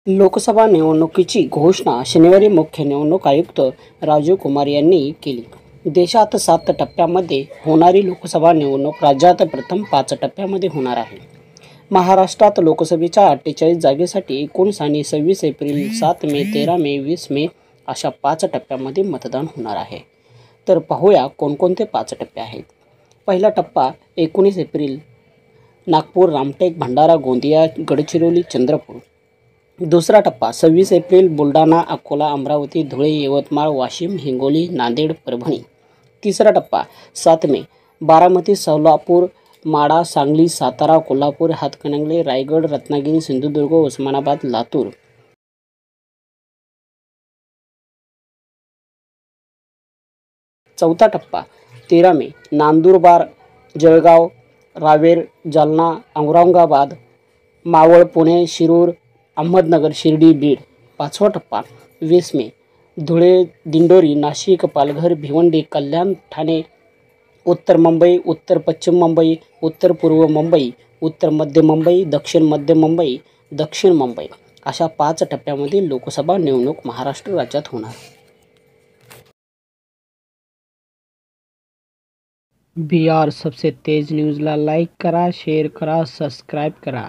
लोकसभा निवडणुकीची घोषणा शनिवारी मुख्य निवडणूक आयुक्त राजीव कुमार यांनी केली. देशात 7 टप्प्यामध्ये होणारी लोकसभा निवडणूक राज्यात प्रथम 5 टप्प्यामध्ये होणार आहे. महाराष्ट्रात लोकसभेच्या 48 जागेसाठी 19 आणि 26 एप्रिल, 7 मे, 13 मे, 20 मे अशा 5 टप्प्यामध्ये मतदान होणार आहे. तर पाहूया कोणकोणते 5 टप्पे आहेत. पहिला टप्पा 19 एप्रिल, नागपूर, रामटेक, भंडारा, गोंदिया, गडचिरोली, चंद्रपूर. दुसरा टप्पा 26 एप्रिल, बुलढाणा, अकोला, अमरावती, धुळे, यवतमाळ, वाशिम, हिंगोली, नांदेड, परभणी. तिसरा टप्पा 7 मे, बारामती, सोलापूर, माढा, सांगली, सातारा, कोल्हापूर, हातकणंगले, रायगड, रत्नागिरी, सिंधुदुर्ग, उस्मानाबाद, लातूर. चौथा टप्पा 13 मे, नंदुरबार, जळगाव, रावेर, जालना, औरंगाबाद, मावळ, पुणे, शिरूर, अहमदनगर, शिर्डी, बीड. पाचवा टप्पा 20 मे, धुळे, दिंडोरी, नाशिक, पालघर, भिवंडी, कल्याण, ठाणे, उत्तर मुंबई, उत्तर पश्चिम मुंबई, उत्तर पूर्व मुंबई, उत्तर मध्य मुंबई, दक्षिण मध्य मुंबई, दक्षिण मुंबई अशा 5 टप्प्यामध्ये लोकसभा निवडणूक महाराष्ट्र राज्यात होणार. बिहार सबसे तेज न्यूजला लाईक करा, शेअर करा, सबस्क्राईब करा.